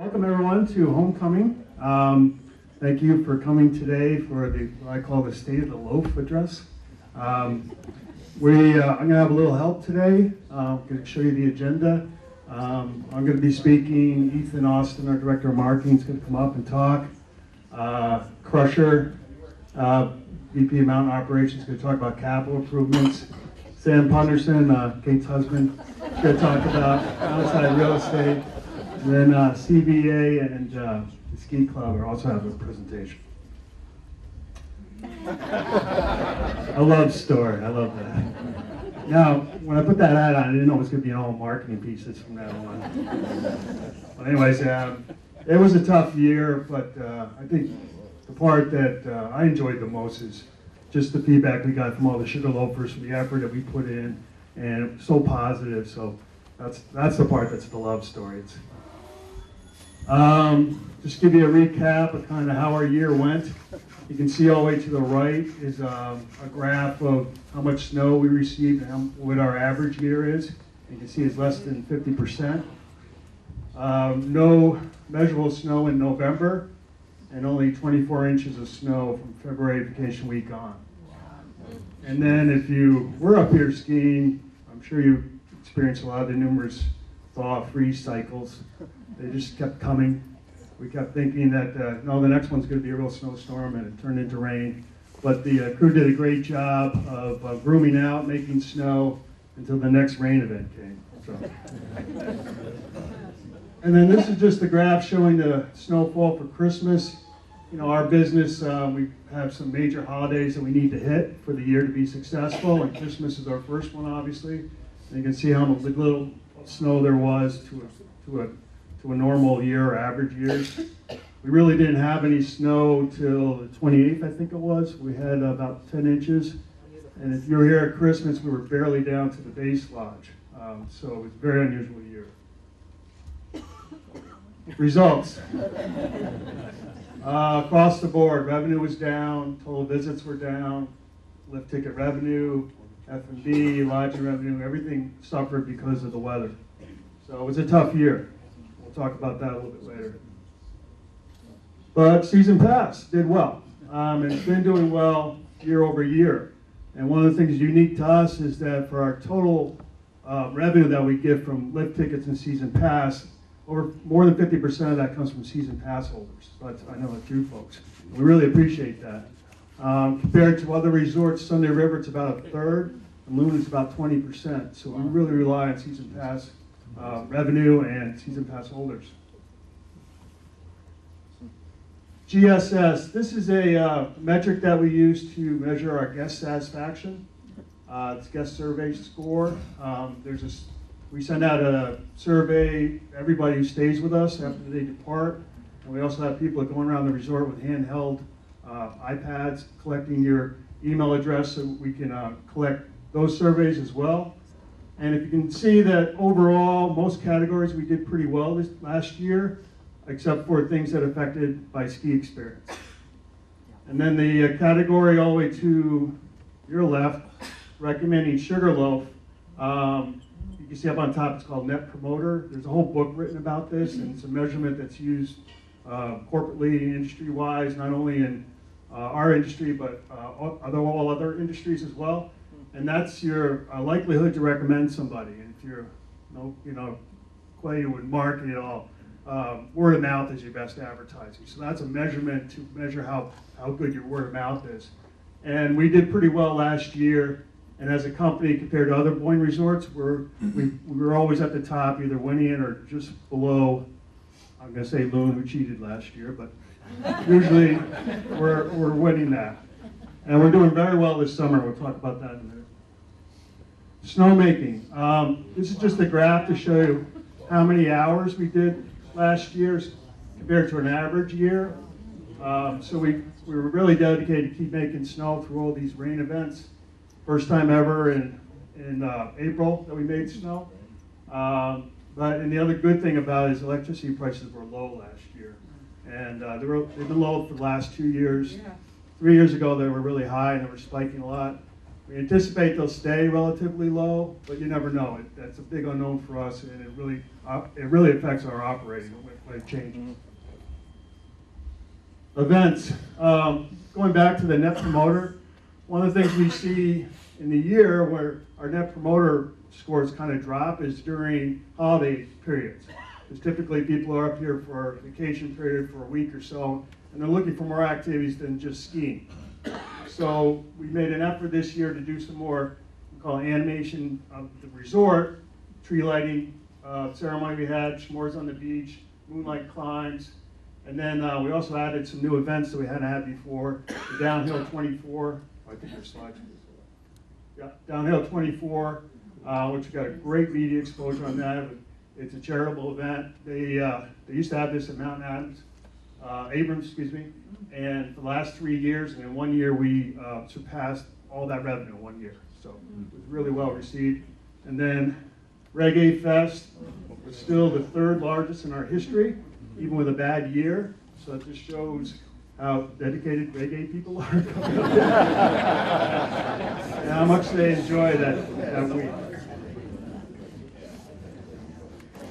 Welcome everyone to Homecoming. Thank you for coming today for what I call the State of the Loaf address. I'm going to have a little help today. I'm going to show you the agenda. I'm going to be speaking. Ethan Austin, our Director of Marketing, is going to come up and talk. Crusher, VP of Mountain Operations, is going to talk about capital improvements. Sam Punderson, Kate's husband, is going to talk about outside real estate. And then CBA and the Ski Club are also having a presentation. I love story. I love that. Now, when I put that ad on, I didn't know it was going to be all marketing pieces from now on. But anyways, it was a tough year, but I think the part that I enjoyed the most is just the feedback we got from all the Sugarloafers, from the effort that we put in, and it was so positive. So that's the part that's the love story. Just give you a recap of kind of how our year went. You can see all the way to the right is a graph of how much snow we received and what our average year is. You can see it's less than 50%. No measurable snow in November, and only 24 inches of snow from February vacation week on. And then if you were up here skiing, I'm sure you experienced a lot of the numerous thaw-freeze cycles. They just kept coming. We kept thinking that, no, the next one's going to be a real snowstorm, and it turned into rain. But the crew did a great job of grooming out, making snow, until the next rain event came. So. And then this is just the graph showing the snowfall for Christmas. You know, our business, we have some major holidays that we need to hit for the year to be successful, and Christmas is our first one, obviously. And you can see how little snow there was to a normal year or average years. We really didn't have any snow till the 28th, I think it was. We had about 10 inches. And if you were here at Christmas, we were barely down to the base lodge. So it was a very unusual year. Results. Across the board, revenue was down, total visits were down, lift ticket revenue, F&B, lodging revenue, everything suffered because of the weather. So it was a tough year. We'll talk about that a little bit later. But Season Pass did well. And it's been doing well year over year. And one of the things unique to us is that for our total revenue that we get from lift tickets and Season Pass, more than 50% of that comes from Season Pass holders. So I know that's you folks. We really appreciate that. Compared to other resorts, Sunday River, it's about a third, and Loon is about 20%. So we really rely on Season Pass revenue and Season Pass holders. GSS, this is a metric that we use to measure our guest satisfaction. It's guest survey score. We send out a survey to everybody who stays with us after they depart. And we also have people going around the resort with handheld iPads collecting your email address so we can collect those surveys as well. And if you can see that overall, most categories we did pretty well this last year, except for things that affected by ski experience. And then the category all the way to your left, recommending Sugarloaf. You can see up on top, it's called Net Promoter. There's a whole book written about this, and it's a measurement that's used corporately, industry-wise, not only in our industry, but all other industries as well. And that's your likelihood to recommend somebody. And if you're, acquainted with marketing at all, word of mouth is your best advertising. So that's a measurement to measure how good your word of mouth is. And we did pretty well last year. And as a company, compared to other Boyne resorts, we were always at the top, either winning it or just below. I'm going to say Loon, who cheated last year, but usually we're winning that. And we're doing very well this summer. We'll talk about that in a minute. Snowmaking. This is just a graph to show you how many hours we did last year compared to an average year. So we were really dedicated to keep making snow through all these rain events. First time ever in April that we made snow. And the other good thing about it is electricity prices were low last year. And they've been low for the last 2 years. 3 years ago they were really high and they were spiking a lot. We anticipate they'll stay relatively low, but you never know. That's a big unknown for us, and it really affects our operating when it changes. Events. Going back to the Net Promoter, one of the things we see in the year where our Net Promoter scores kind of drop is during holiday periods. Because typically people are up here for a vacation period for a week or so, and they're looking for more activities than just skiing. So we made an effort this year to do some more, we call it animation of the resort, tree lighting ceremony we had, s'mores on the beach, moonlight climbs, and then we also added some new events that we hadn't had before. The Downhill 24, I think there's slides. Yeah, Downhill 24, which we got a great media exposure on that. It's a charitable event. They used to have this at Mount Abrams, and for the last 3 years, and in 1 year we surpassed all that revenue in 1 year. So it was really well received. And then Reggae Fest was still the 3rd largest in our history, even with a bad year. So it just shows how dedicated reggae people are and how much they enjoy that week.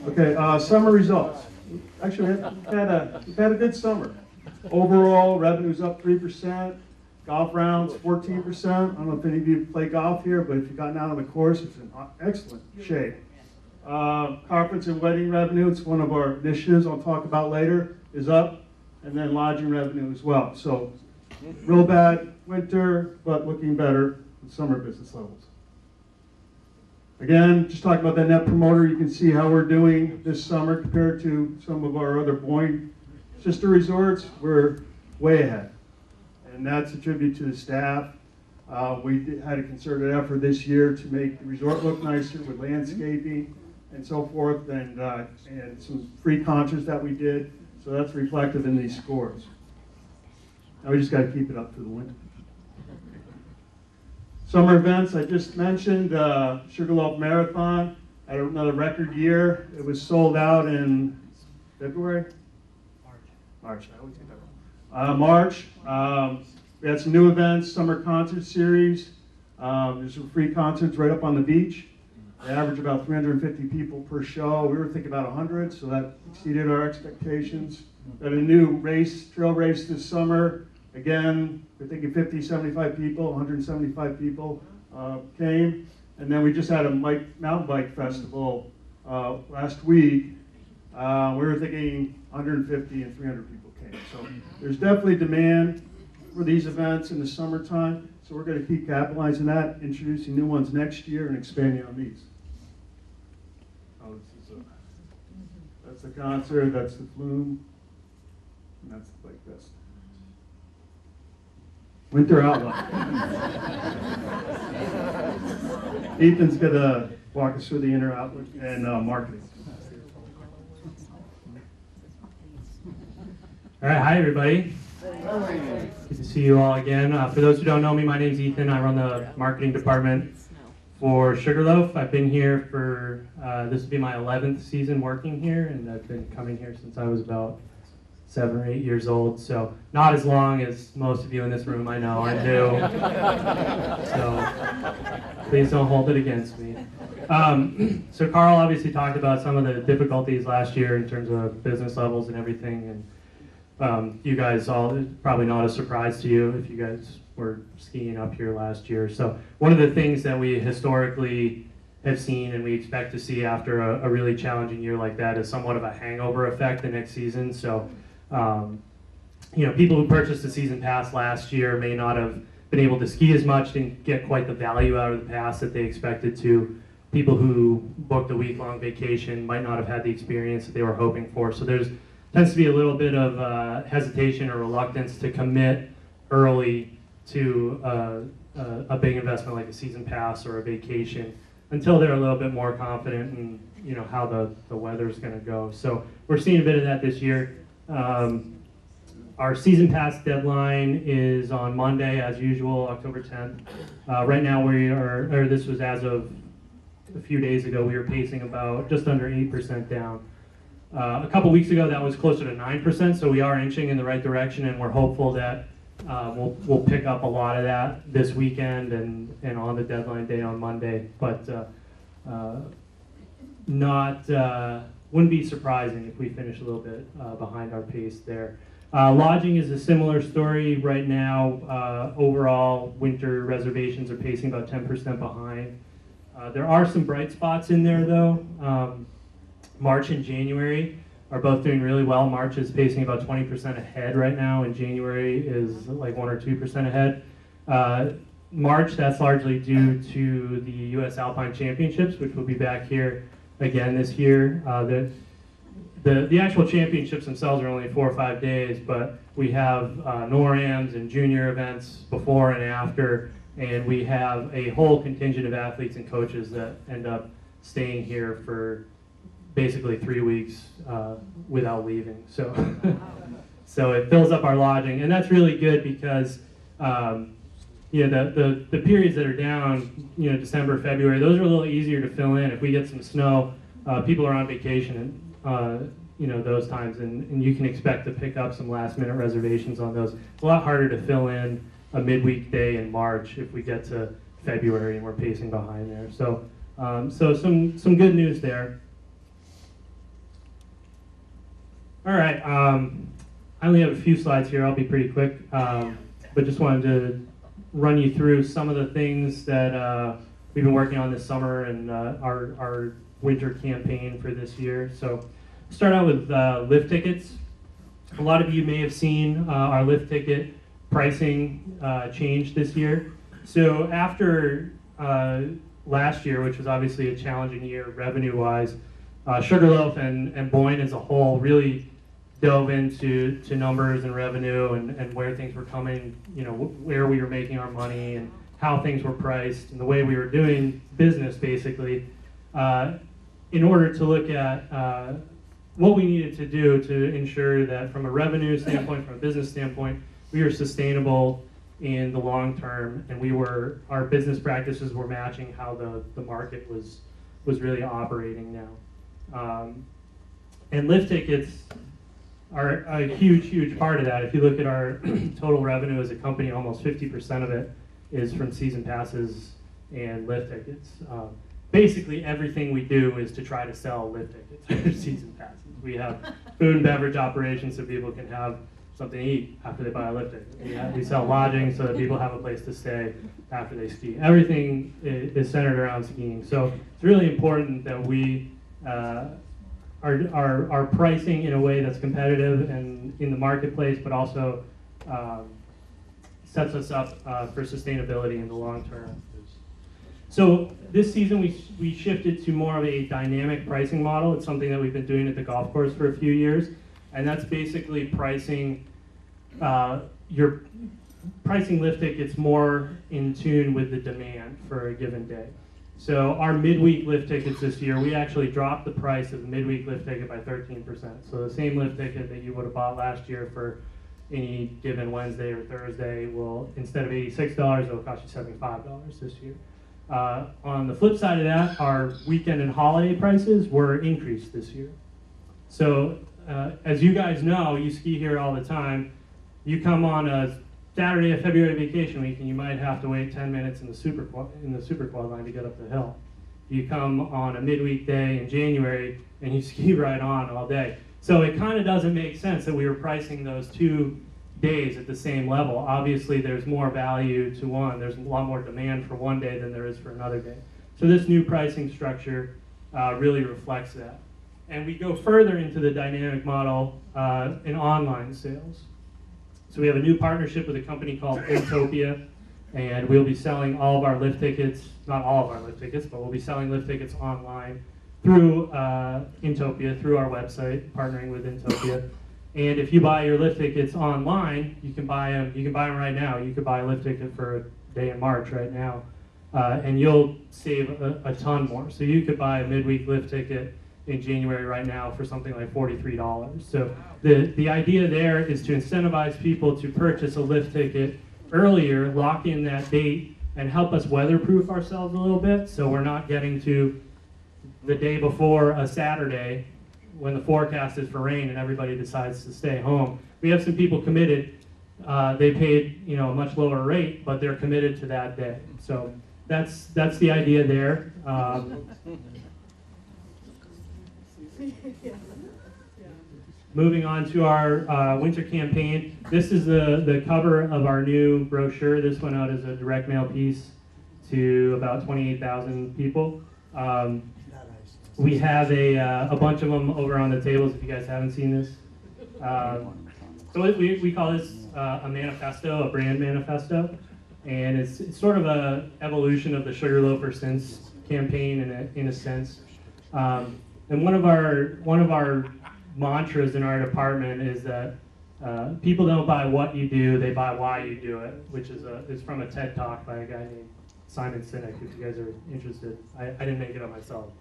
Okay, summer results. Actually, we've had a good summer. Overall, revenue's up 3%. Golf rounds, 14%. I don't know if any of you play golf here, but if you've gotten out on the course, it's in excellent shape. Conference and wedding revenue, it's one of our initiatives I'll talk about later, is up. And then lodging revenue as well. So, real bad winter, but looking better in summer business levels. Again, just talking about that Net Promoter, you can see how we're doing this summer compared to some of our other Boeing sister resorts. We're way ahead. And that's a tribute to the staff. We had a concerted effort this year to make the resort look nicer with landscaping and so forth, and some free concerts that we did. So that's reflected in these scores. Now we just got to keep it up through the winter. Summer events, I just mentioned, Sugarloaf Marathon had another record year. It was sold out in February? March, I always get that wrong. March, we had some new events, summer concert series. There's some free concerts right up on the beach. They average about 350 people per show. We were thinking about 100, so that exceeded our expectations. Got a new trail race this summer. Again, we're thinking 50, 75 people, 175 people came. And then we just had a mountain bike festival last week. We were thinking 150 and 300 people came. So there's definitely demand for these events in the summertime. So we're going to keep capitalizing that, introducing new ones next year and expanding on these. That's the concert, that's the flume, and that's the bike fest. Winter outlook. Ethan's going to walk us through the inner outlook and marketing. All right, hi everybody. Good to see you all again. For those who don't know me, my name's Ethan. I run the marketing department for Sugarloaf. I've been here for, this will be my 11th season working here, and I've been coming here since I was about 7 or 8 years old, so not as long as most of you in this room, I know, I'm new. So please don't hold it against me. So Carl obviously talked about some of the difficulties last year in terms of business levels and everything, and you guys all, it's probably not a surprise to you if you guys were skiing up here last year. So one of the things that we historically have seen and we expect to see after a really challenging year like that is somewhat of a hangover effect the next season. So you know, people who purchased a season pass last year may not have been able to ski as much, didn't get quite the value out of the pass that they expected to. People who booked a week-long vacation might not have had the experience that they were hoping for. So there's tends to be a little bit of hesitation or reluctance to commit early to a big investment like a season pass or a vacation until they're a little bit more confident in, you know, how the weather's going to go. So we're seeing a bit of that this year. Our season pass deadline is on Monday, as usual, October 10th. Right now we are, or this was as of a few days ago, we were pacing about just under 8% down. A couple weeks ago that was closer to 9%, so we are inching in the right direction, and we're hopeful that we'll pick up a lot of that this weekend and on the deadline day on Monday, but wouldn't be surprising if we finish a little bit behind our pace there. Lodging is a similar story right now. Overall, winter reservations are pacing about 10% behind. There are some bright spots in there though. March and January are both doing really well. March is pacing about 20% ahead right now, and January is like 1 or 2% ahead. March, that's largely due to the U.S. Alpine Championships, which will be back here again this year. The actual championships themselves are only 4 or 5 days, but we have NORAMs and junior events before and after, and we have a whole contingent of athletes and coaches that end up staying here for basically 3 weeks without leaving. So, so it fills up our lodging, and that's really good because the periods that are down, December, February, those are a little easier to fill in. If we get some snow, people are on vacation, those times, and you can expect to pick up some last-minute reservations on those. It's a lot harder to fill in a midweek day in March if we get to February and we're pacing behind there. So, so some good news there. All right, I only have a few slides here. I'll be pretty quick, but just wanted to run you through some of the things that we've been working on this summer and our winter campaign for this year. So start out with lift tickets. A lot of you may have seen our lift ticket pricing change this year. So after last year, which was obviously a challenging year revenue-wise, Sugarloaf and Boyne as a whole really dove into numbers and revenue and where things were coming, where we were making our money and how things were priced and the way we were doing business, basically, in order to look at what we needed to do to ensure that from a revenue standpoint, from a business standpoint, we were sustainable in the long term, and our business practices were matching how the market was really operating now. And lift tickets are a huge part of that. If you look at our total revenue as a company, almost 50% of it is from season passes and lift tickets. Basically everything we do is to try to sell lift tickets or season passes. We have food and beverage operations so people can have something to eat after they buy a lift ticket. We sell lodging so that people have a place to stay after they ski. Everything is centered around skiing. So it's really important that we are pricing in a way that's competitive and in the marketplace, but also sets us up for sustainability in the long term. So this season we shifted to more of a dynamic pricing model. It's something that we've been doing at the golf course for a few years, and that's basically pricing lift tickets more in tune with the demand for a given day. So our midweek lift tickets this year, we actually dropped the price of the midweek lift ticket by 13%. So the same lift ticket that you would have bought last year for any given Wednesday or Thursday will, instead of $86, it'll cost you $75 this year. On the flip side of that, our weekend and holiday prices were increased this year. So as you guys know, you ski here all the time. You come on a Saturday of February vacation week, and you might have to wait 10 minutes in the super quad line to get up the hill. You come on a midweek day in January, and you ski right on all day. So it kind of doesn't make sense that we were pricing those 2 days at the same level. Obviously, there's more value to one. There's a lot more demand for one day than there is for another day. So this new pricing structure really reflects that. And we go further into the dynamic model in online sales. So we have a new partnership with a company called Utopia, and we'll be selling all of our lift tickets, not all of our lift tickets, but we'll be selling lift tickets online through Utopia, through our website, partnering with Utopia. And if you buy your lift tickets online, you can buy them right now. You could buy a lift ticket for a day in March right now, and you'll save a ton more. So you could buy a midweek lift ticket in January right now for something like $43. So the idea there is to incentivize people to purchase a lift ticket earlier, lock in that date, and help us weatherproof ourselves a little bit so we're not getting to the day before a Saturday when the forecast is for rain and everybody decides to stay home. We have some people committed they paid a much lower rate, but they're committed to that day. So that's the idea there. Moving on to our winter campaign. This is the cover of our new brochure. This went out as a direct mail piece to about 28,000 people. We have a bunch of them over on the tables if you guys haven't seen this. So we call this a manifesto, a brand manifesto. And it's sort of a evolution of the Sugarloaf or Since campaign in a sense. And one of our mantras in our department is that people don't buy what you do, they buy why you do it, which is from a TED Talk by a guy named Simon Sinek, if you guys are interested. I didn't make it up myself.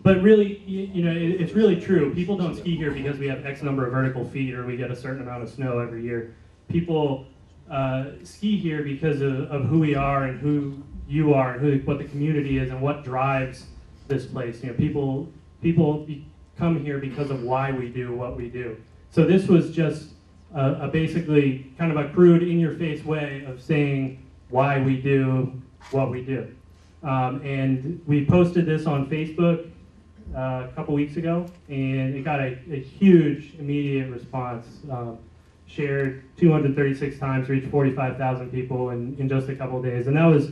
But really, it's really true. People don't ski here because we have X number of vertical feet or we get a certain amount of snow every year. People ski here because of who we are and who you are and what the community is and what drives this place. People come here because of why we do what we do. So this was just a basically kind of a crude, in-your-face way of saying why we do what we do. And we posted this on Facebook a couple weeks ago, and it got a huge immediate response. Shared 236 times, reached 45,000 people in just a couple of days, and that was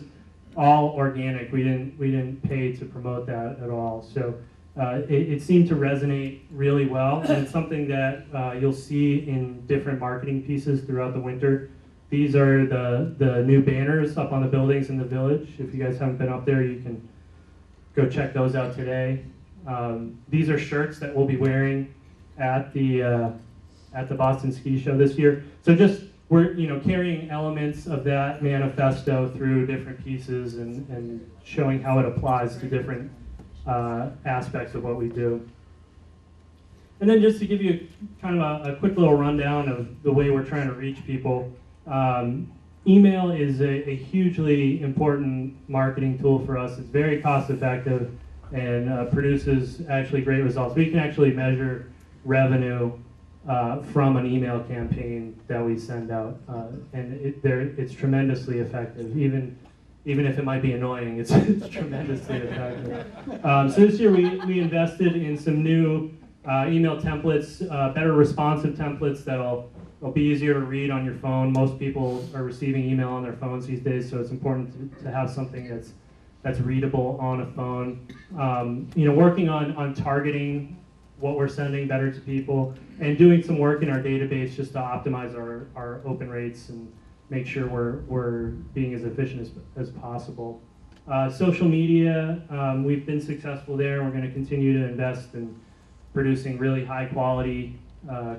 all organic. We didn't pay to promote that at all. So it seemed to resonate really well, and it's something that you'll see in different marketing pieces throughout the winter. These are the new banners up on the buildings in the village. If you guys haven't been up there, you can go check those out today. These are shirts that we'll be wearing at the Boston Ski Show this year. So we're carrying elements of that manifesto through different pieces and showing how it applies to different aspects of what we do. And then just to give you kind of a quick little rundown of the way we're trying to reach people. Email is a hugely important marketing tool for us. It's very cost effective and produces actually great results. We can actually measure revenue from an email campaign that we send out, and it's tremendously effective. Even if it might be annoying, it's tremendously effective. So this year we invested in some new email templates, better responsive templates that'll be easier to read on your phone. Most people are receiving email on their phones these days, so it's important to have something that's readable on a phone. Working on targeting what we're sending better to people, and doing some work in our database just to optimize our open rates and make sure we're being as efficient as possible. Social media, we've been successful there. We're going to continue to invest in producing really high quality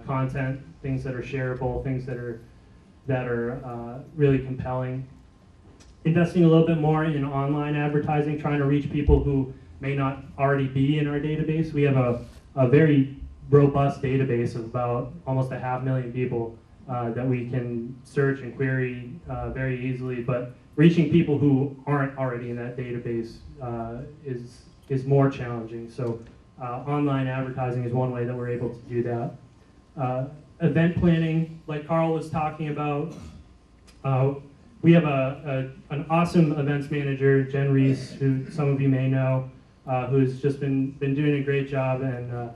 content, things that are shareable, things that are really compelling. Investing a little bit more in online advertising, trying to reach people who may not already be in our database. We have a very robust database of about almost 500,000 people that we can search and query very easily, but reaching people who aren't already in that database is more challenging. So online advertising is one way that we're able to do that. Event planning, like Carl was talking about, we have an awesome events manager, Jen Reese, who some of you may know, who's just been doing a great job and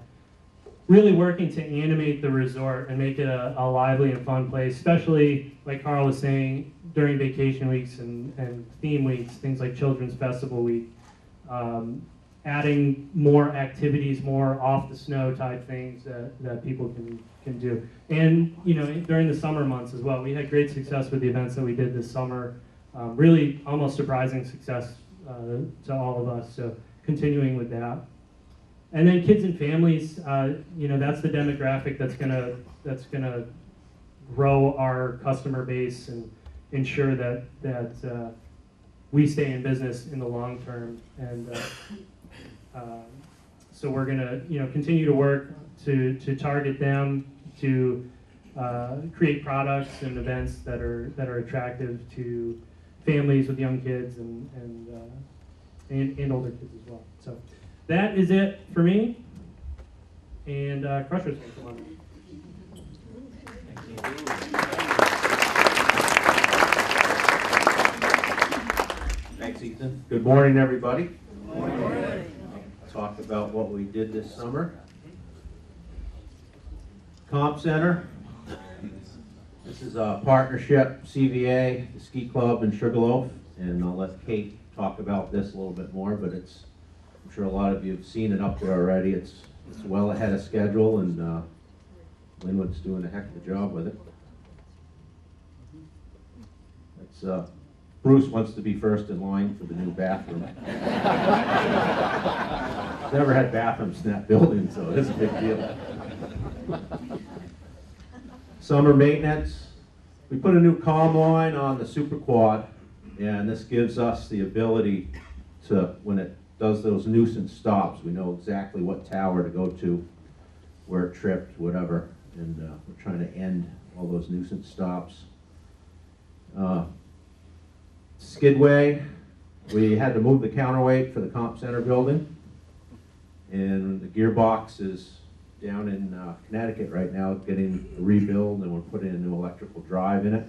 really working to animate the resort and make it a lively and fun place, especially, like Carl was saying, during vacation weeks and theme weeks, things like Children's Festival Week. Adding more activities, more off the snow type things that people can do. And during the summer months as well. We had great success with the events that we did this summer. Really almost surprising success to all of us, so continuing with that. And then kids and families, that's the demographic that's gonna grow our customer base and ensure that we stay in business in the long term. And so we're gonna continue to work to target them, to create products and events that are attractive to families with young kids and older kids as well. So that is it for me. And Crusher's gonna come on. Thank you. Thanks, Ethan. Good morning, everybody. Good morning. Talk about what we did this summer. Comp Center. This is a partnership, CVA, the Ski Club, and Sugarloaf. And I'll let Kate talk about this a little bit more, but I'm sure a lot of you have seen it up there already. It's well ahead of schedule, and Linwood's doing a heck of a job with it. Bruce wants to be first in line for the new bathroom. Never had bathrooms in that building, so it's a big deal. Summer maintenance. We put a new calm line on the Super Quad, and this gives us the ability to, when it does those nuisance stops, we know exactly what tower to go to, where it tripped, whatever, and we're trying to end all those nuisance stops. Skidway, we had to move the counterweight for the Comp Center building, and the gearbox is down in Connecticut right now getting a rebuild, and we're putting a new electrical drive in it.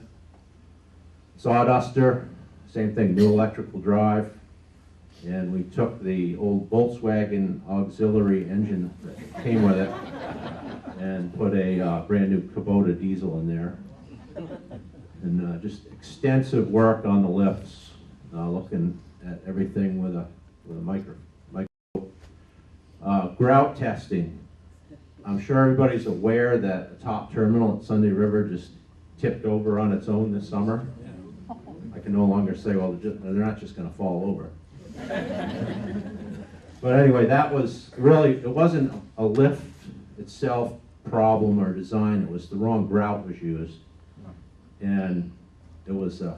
Sawduster, same thing, new electrical drive, and we took the old Volkswagen auxiliary engine that came with it and put a brand new Kubota diesel in there. And just extensive work on the lifts, looking at everything with a microscope. Grout testing. I'm sure everybody's aware that the top terminal at Sunday River just tipped over on its own this summer. I can no longer say, well, they're not just going to fall over. But anyway, that was really, it wasn't a lift itself problem or design, it was the wrong grout was used. And it was a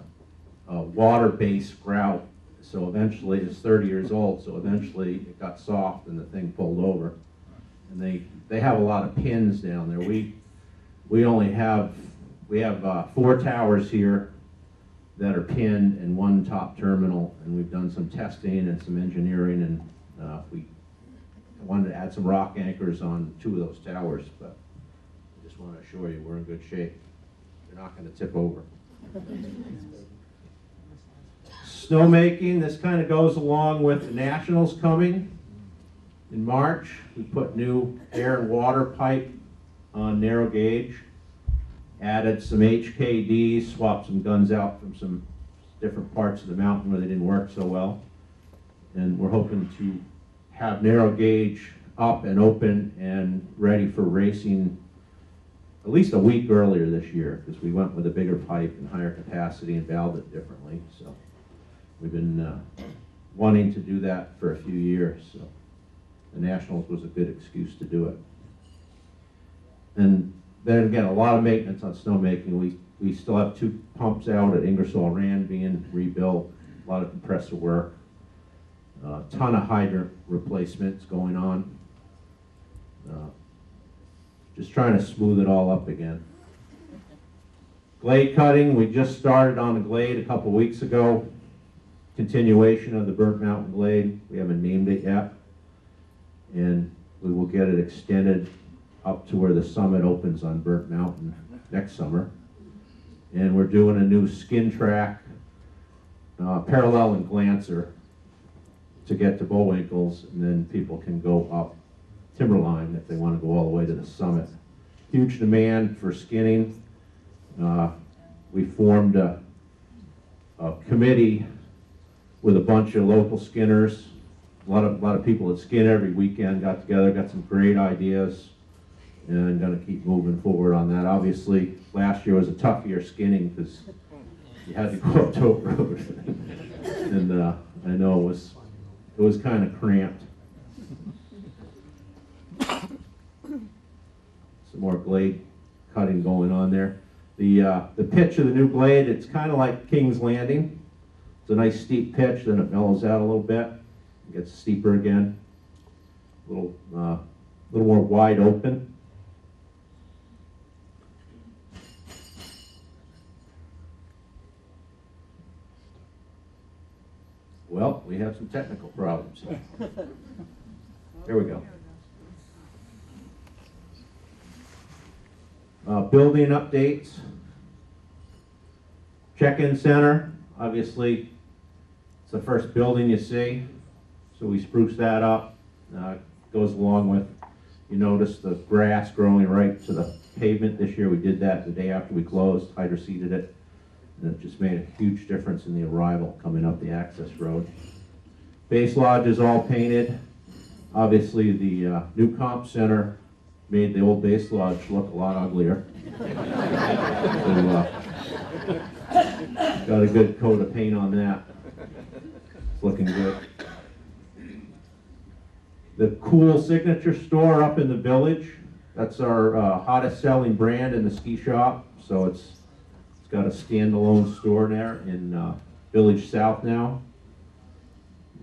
water-based grout, so eventually, it's 30 years old, so eventually it got soft and the thing pulled over. And they have a lot of pins down there. We only have, 4 towers here that are pinned and 1 top terminal, and we've done some testing and some engineering, and we wanted to add some rock anchors on 2 of those towers, but I just want to assure you we're in good shape. They're not going to tip over. Snowmaking, this kind of goes along with the Nationals coming in March. We put new air and water pipe on narrow gauge, added some HKDs, swapped some guns out from some different parts of the mountain where they didn't work so well. And we're hoping to have narrow gauge up and open and ready for racing at least a week earlier this year, because we went with a bigger pipe and higher capacity and valved it differently. So we've been wanting to do that for a few years. So the Nationals was a good excuse to do it. And then again, a lot of maintenance on snowmaking. We still have 2 pumps out at Ingersoll Rand being rebuilt, a lot of compressor work, a ton of hydrant replacements going on. Just trying to smooth it all up again. Glade cutting, we just started on the Glade a couple weeks ago. Continuation of the Burnt Mountain Glade. We haven't named it yet. And we will get it extended up to where the summit opens on Burnt Mountain next summer. And we're doing a new skin track, parallel and glancer to get to Bullwinkles, and then people can go up Timberline if they want to go all the way to the summit. Huge demand for skinning. We formed a committee with a bunch of local skinners. A lot of people that skin every weekend got together, got some great ideas, and going to keep moving forward on that. Obviously, last year was a tough year skinning because you had to go up Tote Road, and I know it was kind of cramped. Some more Glade cutting going on there. The pitch of the new Glade, it's kind of like King's Landing. It's a nice steep pitch, then it mellows out a little bit. It gets steeper again. A little more wide open. Well, we have some technical problems. Here we go. Building updates. Check-in center, obviously, it's the first building you see, so we spruced that up. Goes along with, you notice the grass growing right to the pavement this year. We did that the day after we closed, hydroseeded it, and it just made a huge difference in the arrival coming up the access road. Base lodge is all painted. Obviously, the new comp center made the old base lodge look a lot uglier. So, got a good coat of paint on that. It's looking good. The Cool Signature store up in the village, that's our hottest selling brand in the ski shop. So it's got a standalone store there in Village South now,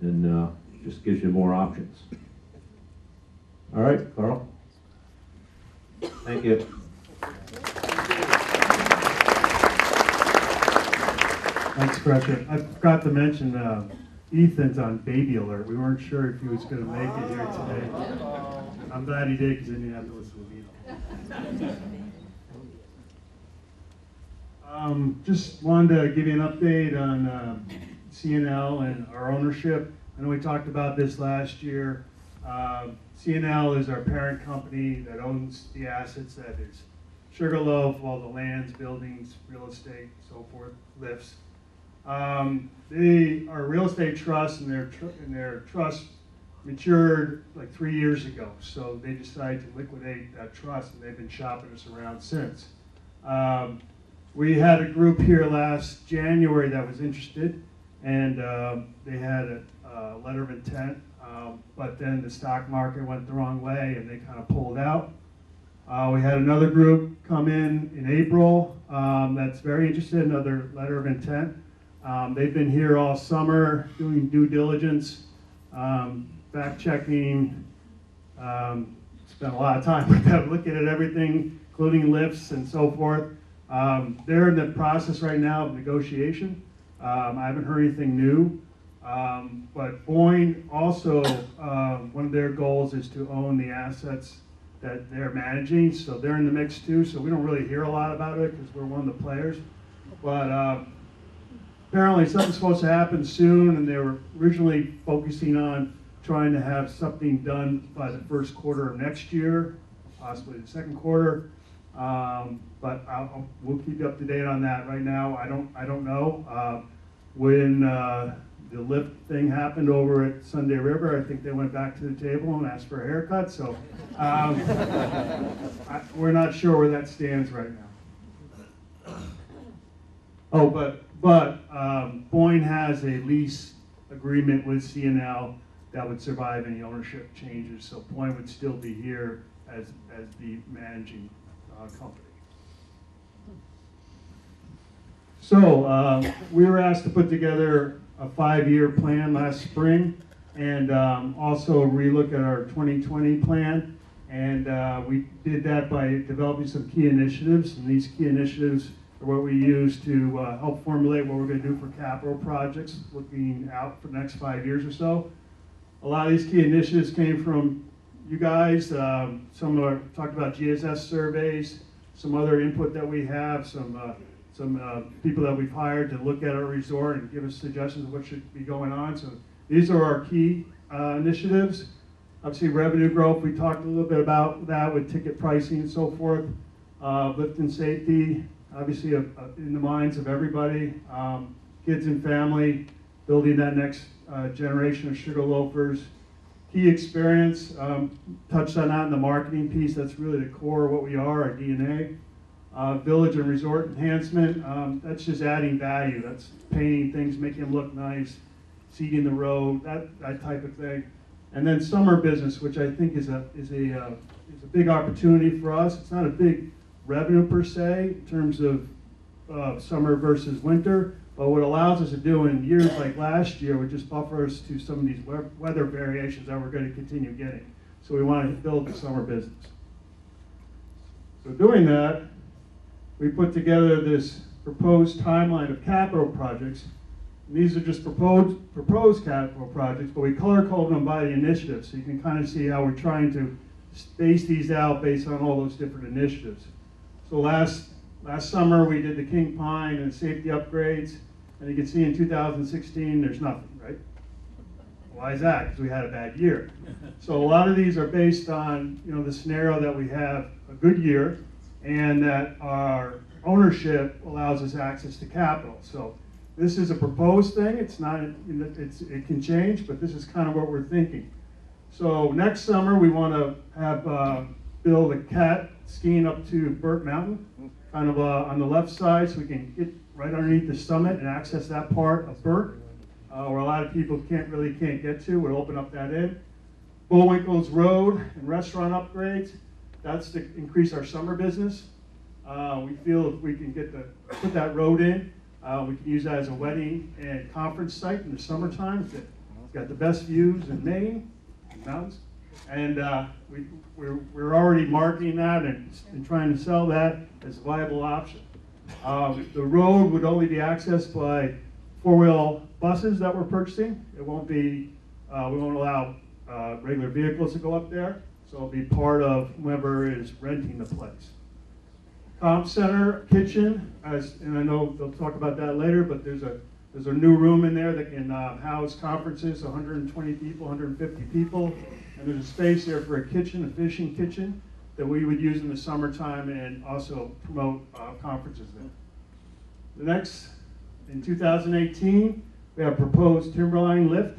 and just gives you more options. All right, Carl. Thank you. Thanks, Gretchen. I forgot to mention Ethan's on baby alert. We weren't sure if he was going to make it here today. I'm glad he did, because then you have to listen to the meeting. Just wanted to give you an update on CNL and our ownership. I know we talked about this last year. CNL is our parent company that owns the assets, that is Sugarloaf, all the lands, buildings, real estate, so forth, lifts. They are a real estate trust, and their trust matured like 3 years ago. So they decided to liquidate that trust, and they've been shopping us around since. We had a group here last January that was interested, and they had a letter of intent, but then the stock market went the wrong way, and they kind of pulled out. We had another group come in April that's very interested, another letter of intent. They've been here all summer doing due diligence, fact checking, spent a lot of time with them looking at everything, including lifts and so forth. They're in the process right now of negotiation. I haven't heard anything new, but Boyne also, one of their goals is to own the assets that they're managing, so they're in the mix too, so we don't really hear a lot about it because we're one of the players. But apparently something's supposed to happen soon, and they were originally focusing on trying to have something done by the first quarter of next year, possibly the second quarter. But we'll keep you up to date on that. Right now, I don't know. When the lift thing happened over at Sunday River, I think they went back to the table and asked for a haircut. So we're not sure where that stands right now. Oh, but Boyne has a lease agreement with CNL that would survive any ownership changes. So Boyne would still be here as the managing company. So we were asked to put together a 5-year plan last spring, and also relook at our 2020 plan. And we did that by developing some key initiatives, and these key initiatives are what we use to help formulate what we're going to do for capital projects looking out for the next 5 years or so. A lot of these key initiatives came from you guys. Some are talked about GSS surveys, some other input that we have, some people that we've hired to look at our resort and give us suggestions of what should be going on. So these are our key initiatives. Obviously, revenue growth, we talked a little bit about that with ticket pricing and so forth. Lift and safety, obviously in the minds of everybody. Kids and family, building that next generation of Sugarloafers. Key experience, touched on that in the marketing piece. That's really the core of what we are, our DNA. Village and resort enhancement, that's just adding value. That's painting things, making them look nice, seeding the road, that type of thing. And then summer business, which I think is a big opportunity for us. It's not a big revenue per se in terms of summer versus winter, but what allows us to do in years like last year would just buffer us to some of these weather variations that we're going to continue getting. So we want to build the summer business. So doing that, we put together this proposed timeline of capital projects. And these are just proposed capital projects, but we color-coded them by the initiatives, so you can kind of see how we're trying to space these out based on all those different initiatives. So last summer we did the King Pine and safety upgrades. And you can see in 2016, there's nothing, right? Why is that? Because we had a bad year. So a lot of these are based on, the scenario that we have a good year and that our ownership allows us access to capital. So this is a proposed thing. It's not, it can change, but this is kind of what we're thinking. So next summer, we want to have build a cat skiing up to Burt Mountain, kind of on the left side, so we can get right underneath the summit and access that part of Burt, where a lot of people can't get to. We'll open up that in. Bullwinkle's Road and restaurant upgrades. That's to increase our summer business. We feel if we can put that road in, we can use that as a wedding and conference site in the summertime. It's got the best views in Maine, mountains, and we're already marketing that and trying to sell that as a viable option. The road would only be accessed by four-wheel buses that we're purchasing. It won't be, we won't allow regular vehicles to go up there, so it'll be part of whoever is renting the place. Comp Center kitchen, and I know they'll talk about that later, but there's a new room in there that can house conferences, 120 people, 150 people, and there's a space there for a kitchen, a fishing kitchen, that we would use in the summertime and also promote conferences there. The next, in 2018, we have proposed Timberline lift.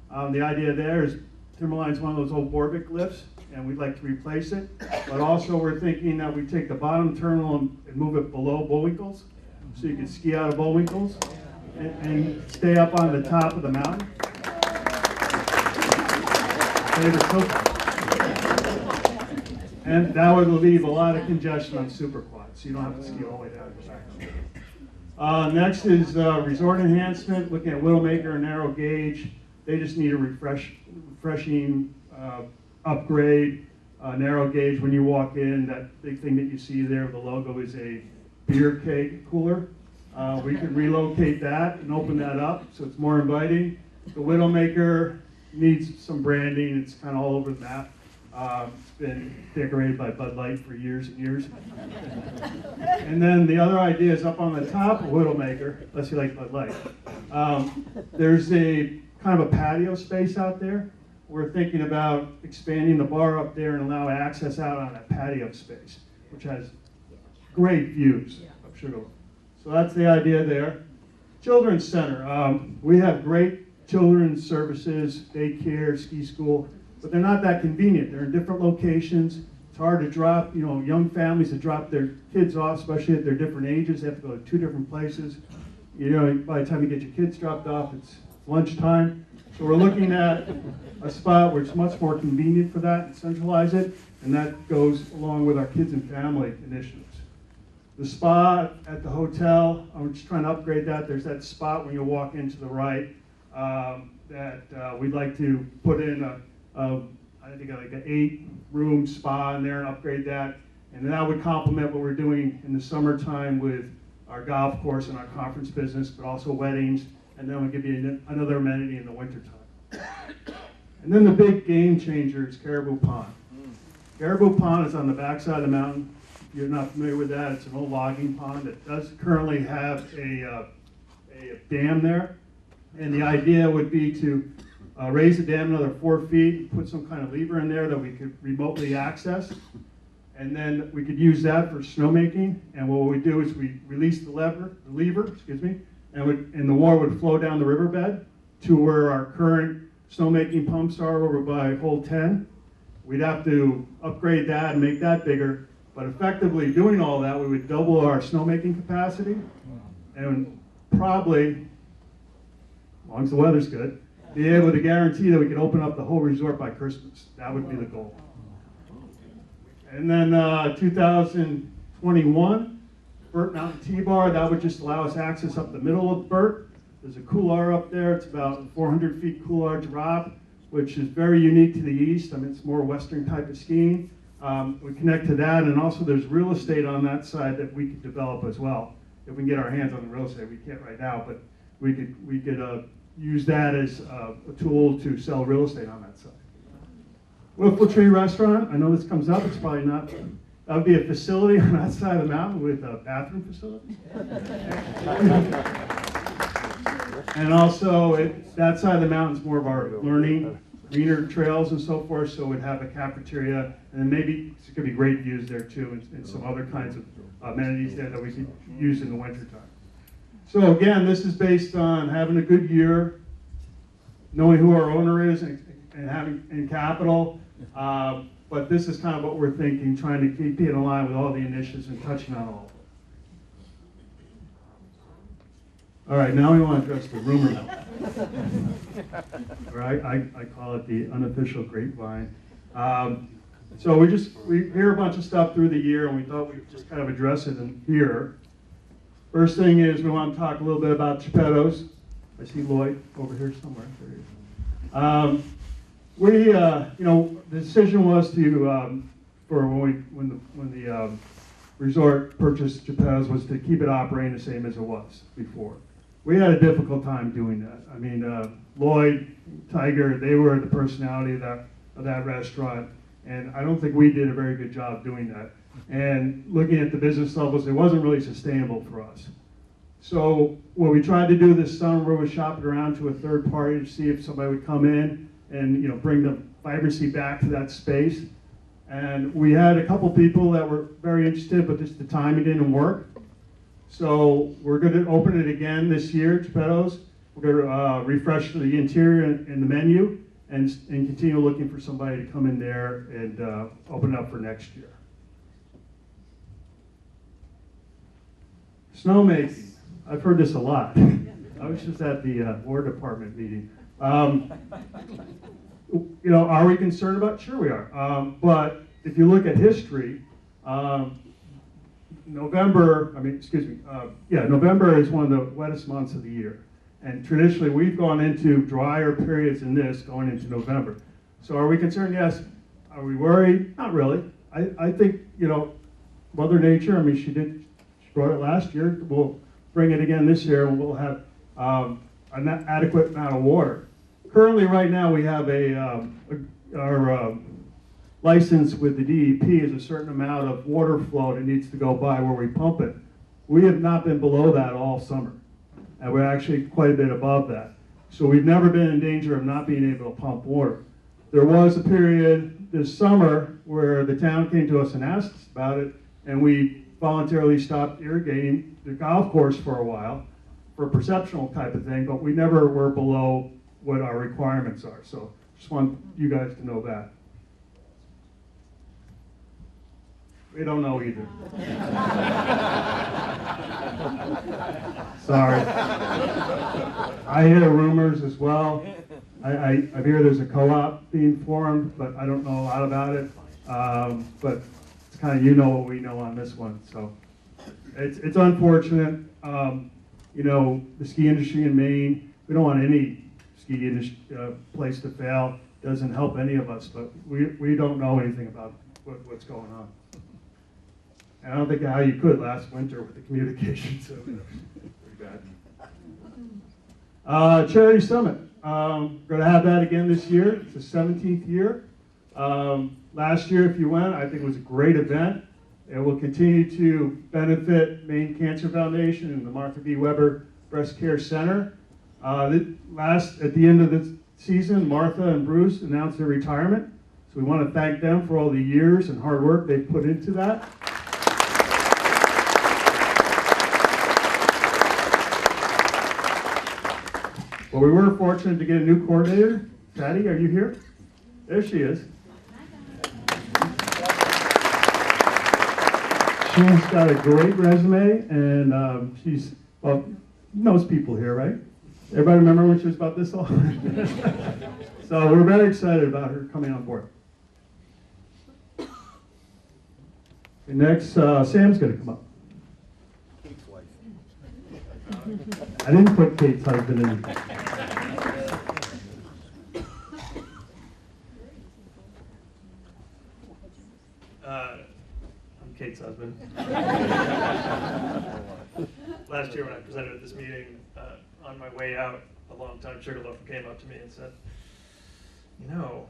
The idea there is Timberline's one of those old Borvik lifts, and we'd like to replace it. But also we're thinking that we take the bottom terminal and move it below Bullwinkle's, so you can ski out of Bullwinkle's and stay up on the top of the mountain. And that would relieve a lot of congestion on Super Quad, so you don't have to ski all the way down to back. Next is resort enhancement, looking at Widowmaker and Narrow Gauge. They just need a refreshing upgrade. Narrow Gauge, when you walk in, that big thing that you see there, the logo is a beer keg cooler. We can relocate that and open that up so it's more inviting. The Widowmaker needs some branding. It's kind of all over the map. It's been decorated by Bud Light for years and years. And then the other idea is up on the top of Widowmaker, unless you like Bud Light. There's a kind of a patio space out there. We're thinking about expanding the bar up there and allow access out on that patio space, which has great views of Sugarloaf. So that's the idea there. Children's Center. We have great children's services, daycare, ski school, but they're not that convenient. They're in different locations. It's hard to drop, young families to drop their kids off, especially at their different ages. They have to go to two different places. By the time you get your kids dropped off, it's lunchtime. So we're looking at a spot where it's much more convenient for that and centralize it, and that goes along with our kids and family initiatives. The spa at the hotel, I'm just trying to upgrade that. There's that spot when you walk into the right that we'd like to put in I think like an 8-room spa in there and upgrade that. And that would complement what we're doing in the summertime with our golf course and our conference business, but also weddings. And then we'll give you another amenity in the wintertime. And then the big game changer is Caribou Pond. Caribou Pond is on the backside of the mountain. If you're not familiar with that, it's an old logging pond. It does currently have a dam there. And the idea would be to raise the dam another 4 feet, put some kind of lever in there that we could remotely access. And then we could use that for snowmaking. And what we do is we release the lever, and the water would flow down the riverbed to where our current snowmaking pumps are over by hole 10. We'd have to upgrade that and make that bigger, but effectively doing all that, we would double our snowmaking capacity and probably, as long as the weather's good, be able to guarantee that we can open up the whole resort by Christmas. That would be the goal. And then 2021, Burt Mountain T-Bar, that would just allow us access up the middle of Burt. There's a couloir up there. It's about 400 feet couloir drop, which is very unique to the east. I mean, it's more western type of skiing. We connect to that, and also there's real estate on that side that we could develop as well. If we can get our hands on the real estate, we can't right now, but we could use that as a tool to sell real estate on that side. Whiffle Tree Restaurant, I know this comes up, it's probably not, that would be a facility on that side of the mountain with a bathroom facility. And also, that side of the mountain's more of our learning, greener trails and so forth, so we'd have a cafeteria, and maybe it could be great views there too, and some other kinds of amenities there that we could use in the wintertime. So again, this is based on having a good year, knowing who our owner is, and having capital. But this is kind of what we're thinking, trying to keep it in line with all the initiatives and touching on all of them. All right, now we want to address the rumor mill. Or I call it the unofficial grapevine. So we hear a bunch of stuff through the year, and we thought we'd just kind of address it in here. First thing is we want to talk a little bit about Geppetto's. I see Lloyd over here somewhere. There he is. The decision was to, for when the resort purchased Geppetto's, was to keep it operating the same as it was before. We had a difficult time doing that. I mean, Lloyd, Tiger, they were the personality of that restaurant, and I don't think we did a very good job doing that. And looking at the business levels, it wasn't really sustainable for us. So what we tried to do this summer was shop it around to a third party to see if somebody would come in and bring the vibrancy back to that space. And we had a couple people that were very interested, but just the timing didn't work. So we're going to open it again this year, Geppetto's. We're going to refresh the interior and the menu, and continue looking for somebody to come in there and open it up for next year. Snowmaking. I've heard this a lot. I was just at the War Department meeting. Are we concerned about it? Sure we are. But if you look at history, November is one of the wettest months of the year. And traditionally, we've gone into drier periods than this going into November. So are we concerned? Yes. Are we worried? Not really. I think, Mother Nature, she brought it last year. We'll bring it again this year, and we'll have an adequate amount of water. Currently, right now, we have our license with the DEP is a certain amount of water flow that needs to go by where we pump it. We have not been below that all summer, and we're actually quite a bit above that. So we've never been in danger of not being able to pump water. There was a period this summer where the town came to us and asked us about it, and we voluntarily stopped irrigating the golf course for a while for a perceptual type of thing, but we never were below what our requirements are. So just want you guys to know that. We don't know either. Sorry. I hear rumors as well. I hear there's a co-op being formed, but I don't know a lot about it. But it's kind of what we know on this one. So it's unfortunate. The ski industry in Maine, we don't want any ski industry place to fail. Doesn't help any of us, but we don't know anything about what's going on. And I don't think how you could last winter with the communications. So pretty bad. Charity Summit. Going to have that again this year. It's the 17th year. Last year, if you went, I think it was a great event. It will continue to benefit Maine Cancer Foundation and the Martha B. Weber Breast Care Center. At the end of the season, Martha and Bruce announced their retirement. So we want to thank them for all the years and hard work they've put into that. Well, we were fortunate to get a new coordinator. Patty, are you here? There she is. She's got a great resume, and she's, knows people here, right? Everybody remember when she was about this old? So we're very excited about her coming on board. And next, Sam's going to come up. Kate's wife. I didn't put Kate's husband in. I'm Kate's husband. Last year when I presented at this meeting, on my way out, a longtime Sugarloaf came up to me and said, your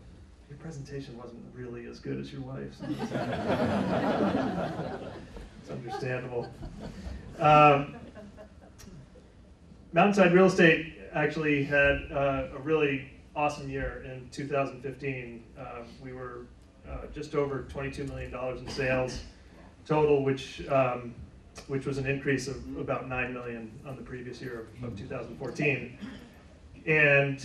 presentation wasn't really as good as your wife's. It's understandable. Mountainside Real Estate actually had a really awesome year in 2015. We were just over $22 million in sales total, which was an increase of about $9 million on the previous year of 2014. And